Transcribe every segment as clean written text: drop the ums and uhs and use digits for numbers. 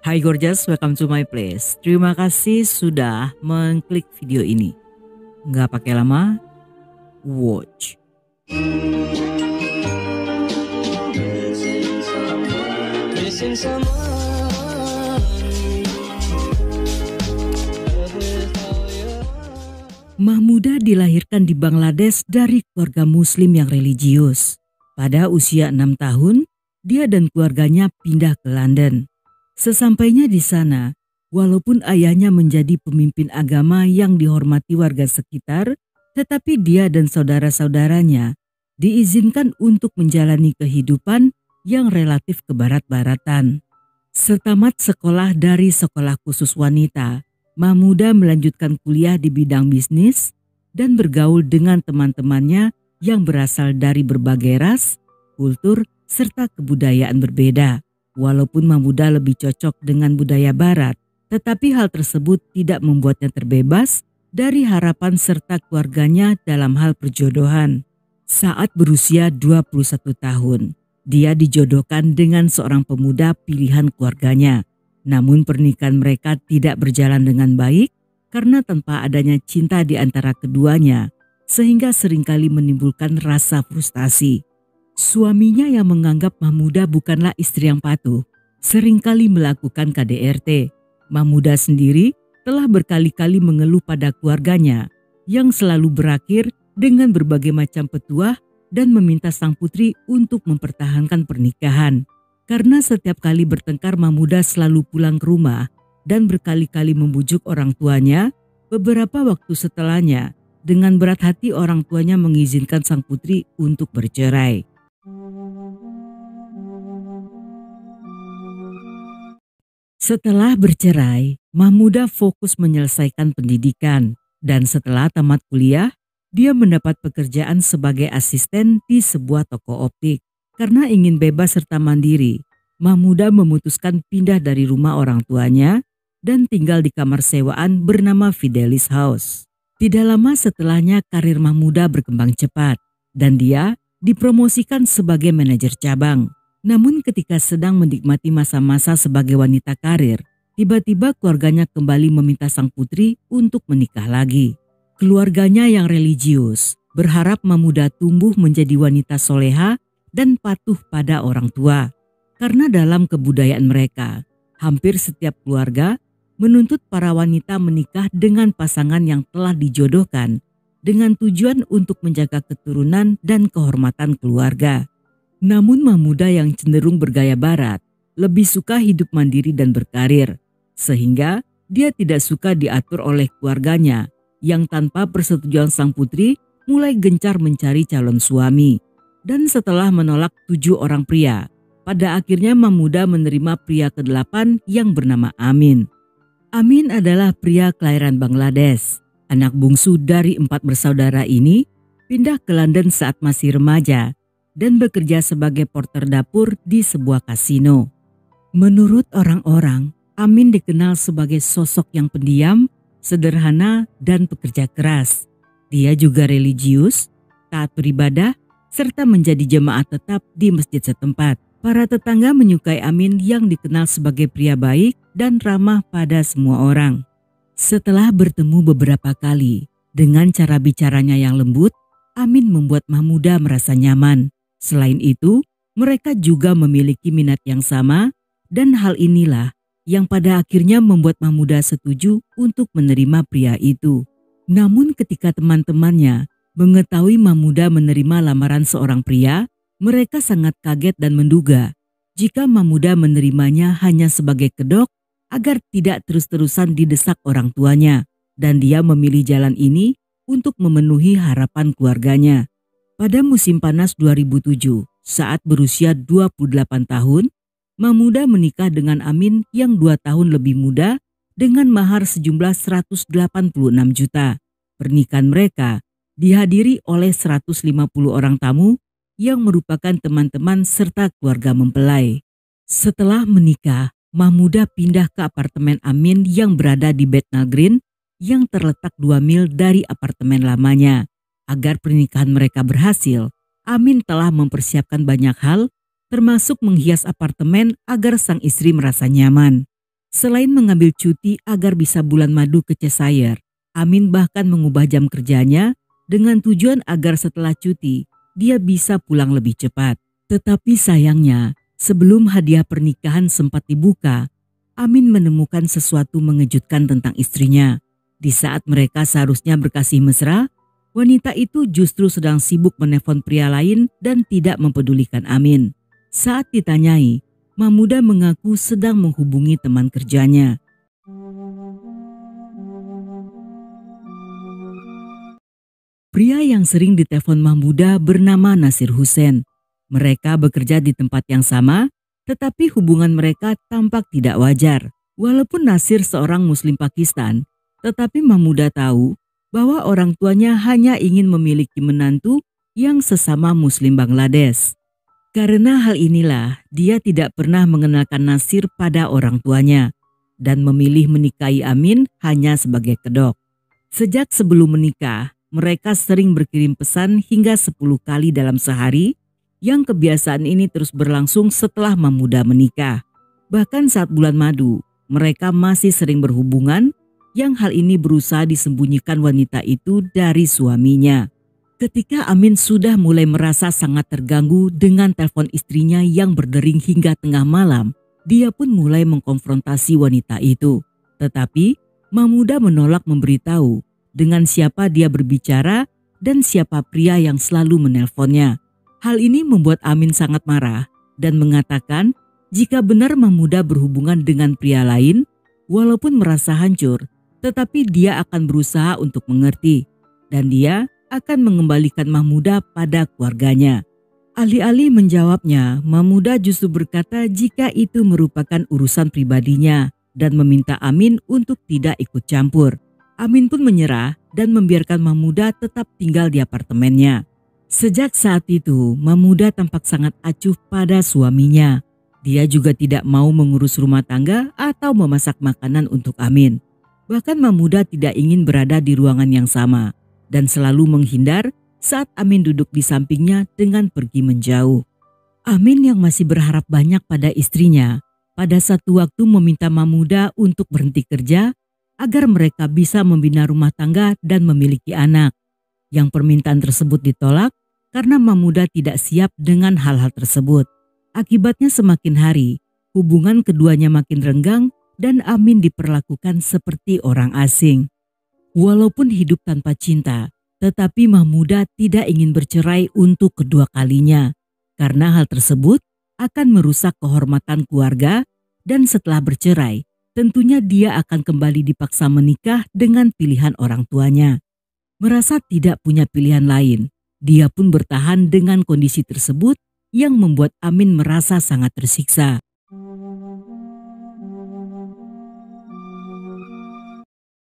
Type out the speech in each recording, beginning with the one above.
Hai Gorgeous, welcome to my place. Terima kasih sudah mengklik video ini. Nggak pakai lama, watch. Mahmuda dilahirkan di Bangladesh dari keluarga muslim yang religius. Pada usia 6 tahun, dia dan keluarganya pindah ke London. Sesampainya di sana, walaupun ayahnya menjadi pemimpin agama yang dihormati warga sekitar, tetapi dia dan saudara-saudaranya diizinkan untuk menjalani kehidupan yang relatif kebarat-baratan. Setamat sekolah dari sekolah khusus wanita, Mahmuda melanjutkan kuliah di bidang bisnis dan bergaul dengan teman-temannya yang berasal dari berbagai ras, kultur, serta kebudayaan berbeda. Walaupun Mahmuda lebih cocok dengan budaya barat, tetapi hal tersebut tidak membuatnya terbebas dari harapan serta keluarganya dalam hal perjodohan. Saat berusia 21 tahun, dia dijodohkan dengan seorang pemuda pilihan keluarganya. Namun pernikahan mereka tidak berjalan dengan baik karena tanpa adanya cinta di antara keduanya, sehingga seringkali menimbulkan rasa frustasi. Suaminya yang menganggap Mahmuda bukanlah istri yang patuh, seringkali melakukan KDRT. Mahmuda sendiri telah berkali-kali mengeluh pada keluarganya yang selalu berakhir dengan berbagai macam petuah dan meminta sang putri untuk mempertahankan pernikahan. Karena setiap kali bertengkar Mahmuda selalu pulang ke rumah dan berkali-kali membujuk orang tuanya, beberapa waktu setelahnya dengan berat hati orang tuanya mengizinkan sang putri untuk bercerai. Setelah bercerai, Mahmuda fokus menyelesaikan pendidikan dan setelah tamat kuliah, dia mendapat pekerjaan sebagai asisten di sebuah toko optik. Karena ingin bebas serta mandiri, Mahmuda memutuskan pindah dari rumah orang tuanya dan tinggal di kamar sewaan bernama Fidelis House. Tidak lama setelahnya karir Mahmuda berkembang cepat dan dia dipromosikan sebagai manajer cabang. Namun ketika sedang menikmati masa-masa sebagai wanita karir, tiba-tiba keluarganya kembali meminta sang putri untuk menikah lagi. Keluarganya yang religius berharap Mahmuda tumbuh menjadi wanita soleha dan patuh pada orang tua. Karena dalam kebudayaan mereka, hampir setiap keluarga menuntut para wanita menikah dengan pasangan yang telah dijodohkan dengan tujuan untuk menjaga keturunan dan kehormatan keluarga. Namun Mahmuda yang cenderung bergaya barat lebih suka hidup mandiri dan berkarir, sehingga dia tidak suka diatur oleh keluarganya yang tanpa persetujuan sang putri mulai gencar mencari calon suami. Dan setelah menolak 7 orang pria, pada akhirnya Mahmuda menerima pria ke-8 yang bernama Amin. Amin adalah pria kelahiran Bangladesh. Anak bungsu dari 4 bersaudara ini pindah ke London saat masih remaja dan bekerja sebagai porter dapur di sebuah kasino. Menurut orang-orang, Amin dikenal sebagai sosok yang pendiam, sederhana, dan pekerja keras. Dia juga religius, taat beribadah, serta menjadi jemaah tetap di masjid setempat. Para tetangga menyukai Amin yang dikenal sebagai pria baik dan ramah pada semua orang. Setelah bertemu beberapa kali, dengan cara bicaranya yang lembut, Amin membuat Mahmuda merasa nyaman. Selain itu, mereka juga memiliki minat yang sama dan hal inilah yang pada akhirnya membuat Mahmuda setuju untuk menerima pria itu. Namun ketika teman-temannya mengetahui Mahmuda menerima lamaran seorang pria, mereka sangat kaget dan menduga jika Mahmuda menerimanya hanya sebagai kedok agar tidak terus-terusan didesak orang tuanya, dan dia memilih jalan ini untuk memenuhi harapan keluarganya. Pada musim panas 2007, saat berusia 28 tahun, Mahmuda menikah dengan Amin yang 2 tahun lebih muda dengan mahar sejumlah 186 juta. Pernikahan mereka dihadiri oleh 150 orang tamu yang merupakan teman-teman serta keluarga mempelai. Setelah menikah, Mahmuda pindah ke apartemen Amin yang berada di Bethnal Green yang terletak 2 mil dari apartemen lamanya. Agar pernikahan mereka berhasil, Amin telah mempersiapkan banyak hal termasuk menghias apartemen agar sang istri merasa nyaman. Selain mengambil cuti agar bisa bulan madu ke Cheshire, Amin bahkan mengubah jam kerjanya dengan tujuan agar setelah cuti dia bisa pulang lebih cepat. Tetapi sayangnya, sebelum hadiah pernikahan sempat dibuka, Amin menemukan sesuatu mengejutkan tentang istrinya. Di saat mereka seharusnya berkasih mesra, wanita itu justru sedang sibuk menelpon pria lain dan tidak mempedulikan Amin. Saat ditanyai, Mahmuda mengaku sedang menghubungi teman kerjanya. Pria yang sering ditelepon Mahmuda bernama Nasir Hussein. Mereka bekerja di tempat yang sama, tetapi hubungan mereka tampak tidak wajar. Walaupun Nasir seorang Muslim Pakistan, tetapi Mahmuda tahu bahwa orang tuanya hanya ingin memiliki menantu yang sesama Muslim Bangladesh. Karena hal inilah dia tidak pernah mengenalkan Nasir pada orang tuanya dan memilih menikahi Amin hanya sebagai kedok. Sejak sebelum menikah, mereka sering berkirim pesan hingga 10 kali dalam sehari, yang kebiasaan ini terus berlangsung setelah Mahmuda menikah. Bahkan saat bulan madu, mereka masih sering berhubungan, yang hal ini berusaha disembunyikan wanita itu dari suaminya. Ketika Amin sudah mulai merasa sangat terganggu dengan telepon istrinya yang berdering hingga tengah malam, dia pun mulai mengkonfrontasi wanita itu. Tetapi Mahmuda menolak memberitahu dengan siapa dia berbicara dan siapa pria yang selalu menelponnya. Hal ini membuat Amin sangat marah dan mengatakan jika benar Mahmuda berhubungan dengan pria lain, walaupun merasa hancur, tetapi dia akan berusaha untuk mengerti dan dia akan mengembalikan Mahmuda pada keluarganya. Alih-alih menjawabnya, Mahmuda justru berkata jika itu merupakan urusan pribadinya dan meminta Amin untuk tidak ikut campur. Amin pun menyerah dan membiarkan Mahmuda tetap tinggal di apartemennya. Sejak saat itu, Mahmuda tampak sangat acuh pada suaminya. Dia juga tidak mau mengurus rumah tangga atau memasak makanan untuk Amin. Bahkan Mahmuda tidak ingin berada di ruangan yang sama dan selalu menghindar saat Amin duduk di sampingnya dengan pergi menjauh. Amin yang masih berharap banyak pada istrinya, pada satu waktu meminta Mahmuda untuk berhenti kerja agar mereka bisa membina rumah tangga dan memiliki anak. Yang permintaan tersebut ditolak karena Mahmuda tidak siap dengan hal-hal tersebut. Akibatnya semakin hari, hubungan keduanya makin renggang dan Amin diperlakukan seperti orang asing. Walaupun hidup tanpa cinta, tetapi Mahmuda tidak ingin bercerai untuk kedua kalinya. Karena hal tersebut akan merusak kehormatan keluarga dan setelah bercerai, tentunya dia akan kembali dipaksa menikah dengan pilihan orang tuanya. Merasa tidak punya pilihan lain, dia pun bertahan dengan kondisi tersebut yang membuat Amin merasa sangat tersiksa.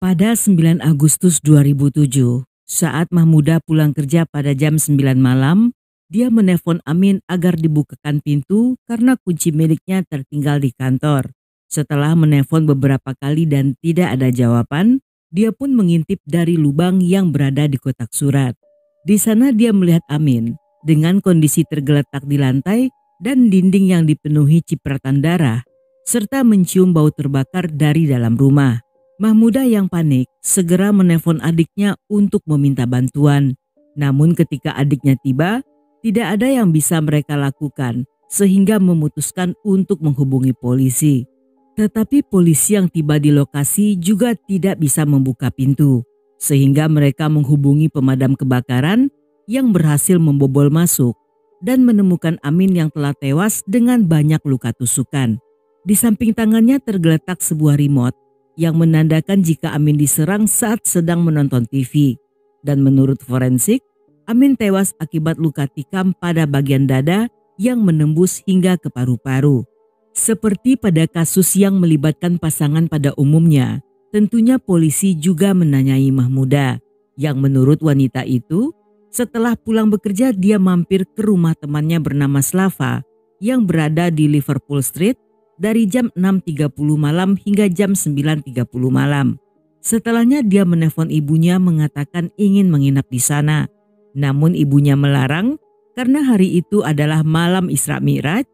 Pada 9 Agustus 2007, saat Mahmuda pulang kerja pada jam 9 malam, dia menelpon Amin agar dibukakan pintu karena kunci miliknya tertinggal di kantor. Setelah menelpon beberapa kali dan tidak ada jawaban, dia pun mengintip dari lubang yang berada di kotak surat. Di sana dia melihat Amin dengan kondisi tergeletak di lantai dan dinding yang dipenuhi cipratan darah, serta mencium bau terbakar dari dalam rumah. Mahmuda yang panik segera menelpon adiknya untuk meminta bantuan. Namun ketika adiknya tiba, tidak ada yang bisa mereka lakukan sehingga memutuskan untuk menghubungi polisi. Tetapi polisi yang tiba di lokasi juga tidak bisa membuka pintu, sehingga mereka menghubungi pemadam kebakaran yang berhasil membobol masuk dan menemukan Amin yang telah tewas dengan banyak luka tusukan. Di samping tangannya tergeletak sebuah remote yang menandakan jika Amin diserang saat sedang menonton TV. Dan menurut forensik, Amin tewas akibat luka tikam pada bagian dada yang menembus hingga ke paru-paru. Seperti pada kasus yang melibatkan pasangan pada umumnya, tentunya polisi juga menanyai Mahmuda, yang menurut wanita itu, setelah pulang bekerja dia mampir ke rumah temannya bernama Slava yang berada di Liverpool Street dari jam 6.30 malam hingga jam 9.30 malam. Setelahnya dia menelpon ibunya mengatakan ingin menginap di sana. Namun ibunya melarang karena hari itu adalah malam Isra Mi'raj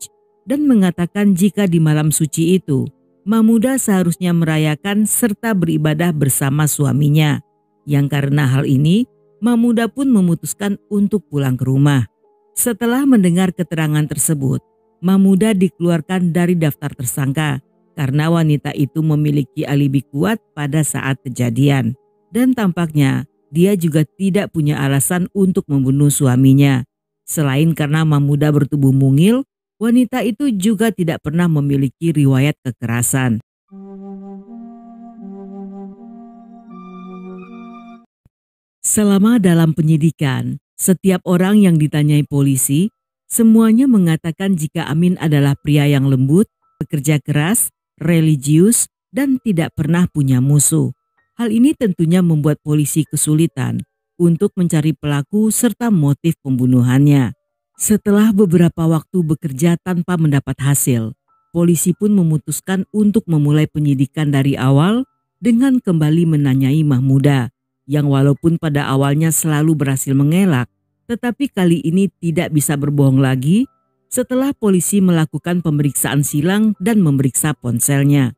dan mengatakan jika di malam suci itu Mahmuda seharusnya merayakan serta beribadah bersama suaminya. Yang karena hal ini, Mahmuda pun memutuskan untuk pulang ke rumah. Setelah mendengar keterangan tersebut, Mahmuda dikeluarkan dari daftar tersangka karena wanita itu memiliki alibi kuat pada saat kejadian. Dan tampaknya dia juga tidak punya alasan untuk membunuh suaminya. Selain karena Mahmuda bertubuh mungil, wanita itu juga tidak pernah memiliki riwayat kekerasan. Selama dalam penyidikan, setiap orang yang ditanyai polisi, semuanya mengatakan jika Amin adalah pria yang lembut, bekerja keras, religius, dan tidak pernah punya musuh. Hal ini tentunya membuat polisi kesulitan untuk mencari pelaku serta motif pembunuhannya. Setelah beberapa waktu bekerja tanpa mendapat hasil, polisi pun memutuskan untuk memulai penyidikan dari awal dengan kembali menanyai Mahmuda, yang walaupun pada awalnya selalu berhasil mengelak, tetapi kali ini tidak bisa berbohong lagi setelah polisi melakukan pemeriksaan silang dan memeriksa ponselnya.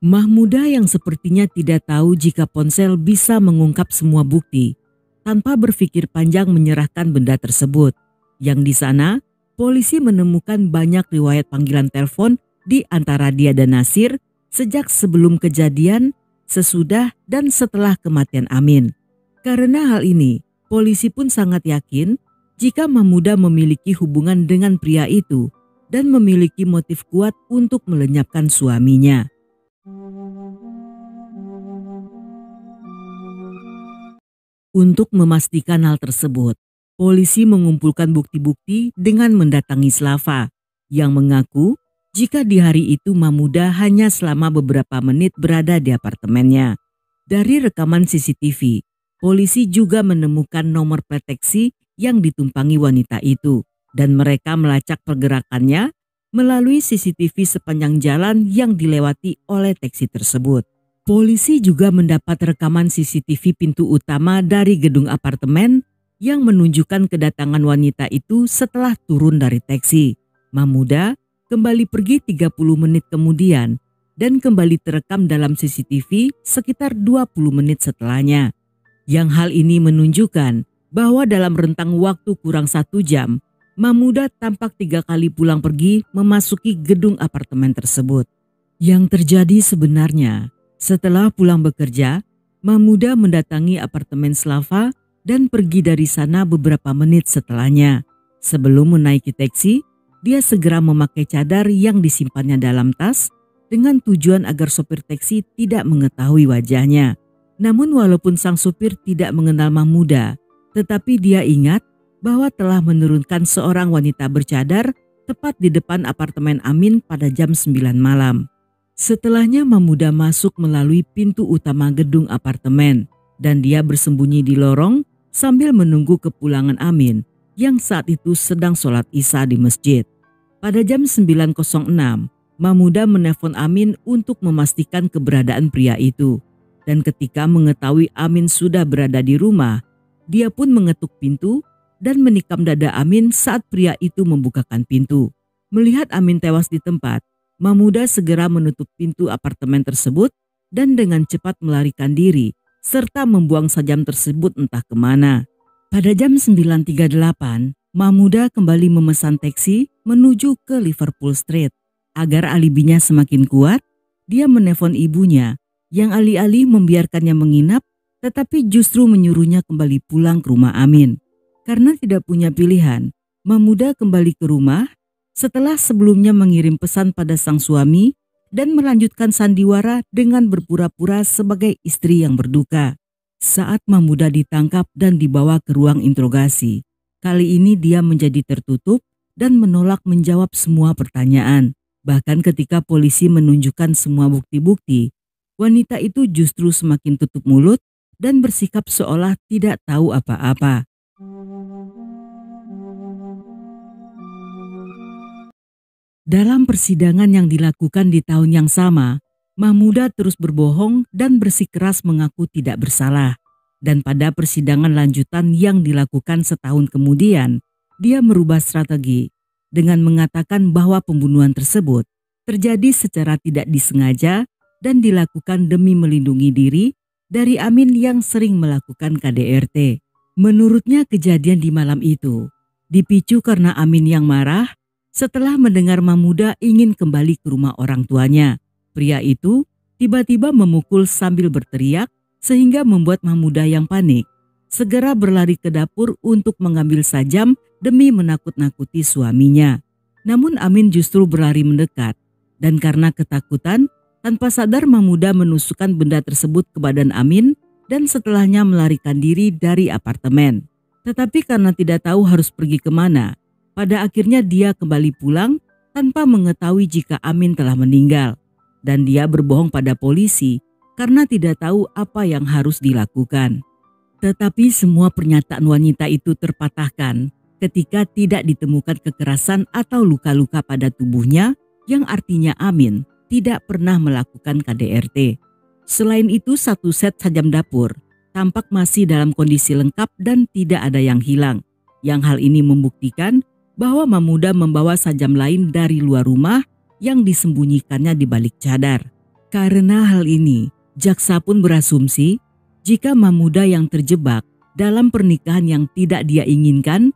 Mahmuda yang sepertinya tidak tahu jika ponsel bisa mengungkap semua bukti, tanpa berpikir panjang menyerahkan benda tersebut. Yang di sana, polisi menemukan banyak riwayat panggilan telepon di antara dia dan Nasir sejak sebelum kejadian, sesudah dan setelah kematian Amin. Karena hal ini, polisi pun sangat yakin jika Mahmuda memiliki hubungan dengan pria itu dan memiliki motif kuat untuk melenyapkan suaminya. Untuk memastikan hal tersebut, polisi mengumpulkan bukti-bukti dengan mendatangi Slava yang mengaku jika di hari itu Mahmuda hanya selama beberapa menit berada di apartemennya. Dari rekaman CCTV, polisi juga menemukan nomor plat taksi yang ditumpangi wanita itu dan mereka melacak pergerakannya melalui CCTV sepanjang jalan yang dilewati oleh taksi tersebut. Polisi juga mendapat rekaman CCTV pintu utama dari gedung apartemen yang menunjukkan kedatangan wanita itu setelah turun dari taksi. Mahmuda kembali pergi 30 menit kemudian dan kembali terekam dalam CCTV sekitar 20 menit setelahnya. Yang hal ini menunjukkan bahwa dalam rentang waktu kurang 1 jam, Mahmuda tampak 3 kali pulang pergi memasuki gedung apartemen tersebut. Yang terjadi sebenarnya, setelah pulang bekerja, Mahmuda mendatangi apartemen Slava dan pergi dari sana beberapa menit setelahnya. Sebelum menaiki taksi, dia segera memakai cadar yang disimpannya dalam tas dengan tujuan agar sopir taksi tidak mengetahui wajahnya. Namun walaupun sang supir tidak mengenal Mahmuda, tetapi dia ingat bahwa telah menurunkan seorang wanita bercadar tepat di depan apartemen Amin pada jam 9 malam. Setelahnya Mahmuda masuk melalui pintu utama gedung apartemen dan dia bersembunyi di lorong sambil menunggu kepulangan Amin yang saat itu sedang sholat Isya di masjid. Pada jam 9.06, Mahmuda menelpon Amin untuk memastikan keberadaan pria itu. Dan ketika mengetahui Amin sudah berada di rumah, dia pun mengetuk pintu dan menikam dada Amin saat pria itu membukakan pintu. Melihat Amin tewas di tempat, Mahmuda segera menutup pintu apartemen tersebut dan dengan cepat melarikan diri serta membuang sajam tersebut entah kemana. Pada jam 9.38, Mahmuda kembali memesan taksi menuju ke Liverpool Street. Agar alibinya semakin kuat, dia menelpon ibunya yang alih-alih membiarkannya menginap tetapi justru menyuruhnya kembali pulang ke rumah Amin. Karena tidak punya pilihan, Mahmuda kembali ke rumah setelah sebelumnya mengirim pesan pada sang suami dan melanjutkan sandiwara dengan berpura-pura sebagai istri yang berduka. Saat Mahmuda ditangkap dan dibawa ke ruang interogasi, kali ini dia menjadi tertutup dan menolak menjawab semua pertanyaan. Bahkan ketika polisi menunjukkan semua bukti-bukti, wanita itu justru semakin tutup mulut dan bersikap seolah tidak tahu apa-apa. Dalam persidangan yang dilakukan di tahun yang sama, Mahmuda terus berbohong dan bersikeras mengaku tidak bersalah. Dan pada persidangan lanjutan yang dilakukan setahun kemudian, dia merubah strategi dengan mengatakan bahwa pembunuhan tersebut terjadi secara tidak disengaja dan dilakukan demi melindungi diri dari Amin yang sering melakukan KDRT. Menurutnya kejadian di malam itu dipicu karena Amin yang marah setelah mendengar Mahmuda ingin kembali ke rumah orang tuanya. Pria itu tiba-tiba memukul sambil berteriak sehingga membuat Mahmuda yang panik segera berlari ke dapur untuk mengambil sajam demi menakut-nakuti suaminya. Namun Amin justru berlari mendekat dan karena ketakutan tanpa sadar Mahmuda menusukkan benda tersebut ke badan Amin dan setelahnya melarikan diri dari apartemen. Tetapi karena tidak tahu harus pergi kemana, pada akhirnya dia kembali pulang tanpa mengetahui jika Amin telah meninggal. Dan dia berbohong pada polisi karena tidak tahu apa yang harus dilakukan. Tetapi semua pernyataan wanita itu terpatahkan ketika tidak ditemukan kekerasan atau luka-luka pada tubuhnya yang artinya Amin tidak pernah melakukan KDRT. Selain itu, satu set sajam dapur tampak masih dalam kondisi lengkap dan tidak ada yang hilang. Yang hal ini membuktikan bahwa Mahmuda membawa sajam lain dari luar rumah yang disembunyikannya di balik cadar. Karena hal ini, jaksa pun berasumsi jika Mahmuda yang terjebak dalam pernikahan yang tidak dia inginkan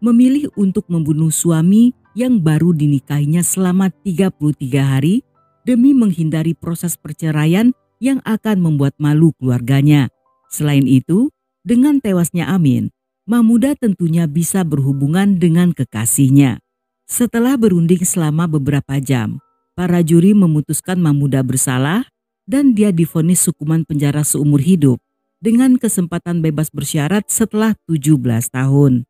memilih untuk membunuh suami yang baru dinikahinya selama 33 hari demi menghindari proses perceraian yang akan membuat malu keluarganya. Selain itu, dengan tewasnya Amin, Mahmuda tentunya bisa berhubungan dengan kekasihnya. Setelah berunding selama beberapa jam, para juri memutuskan Mahmuda bersalah dan dia divonis hukuman penjara seumur hidup dengan kesempatan bebas bersyarat setelah 17 tahun.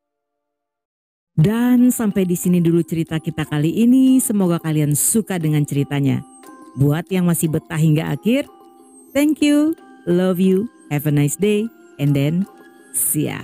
Dan sampai di sini dulu cerita kita kali ini. Semoga kalian suka dengan ceritanya. Buat yang masih betah hingga akhir, thank you, love you, have a nice day, and then see ya.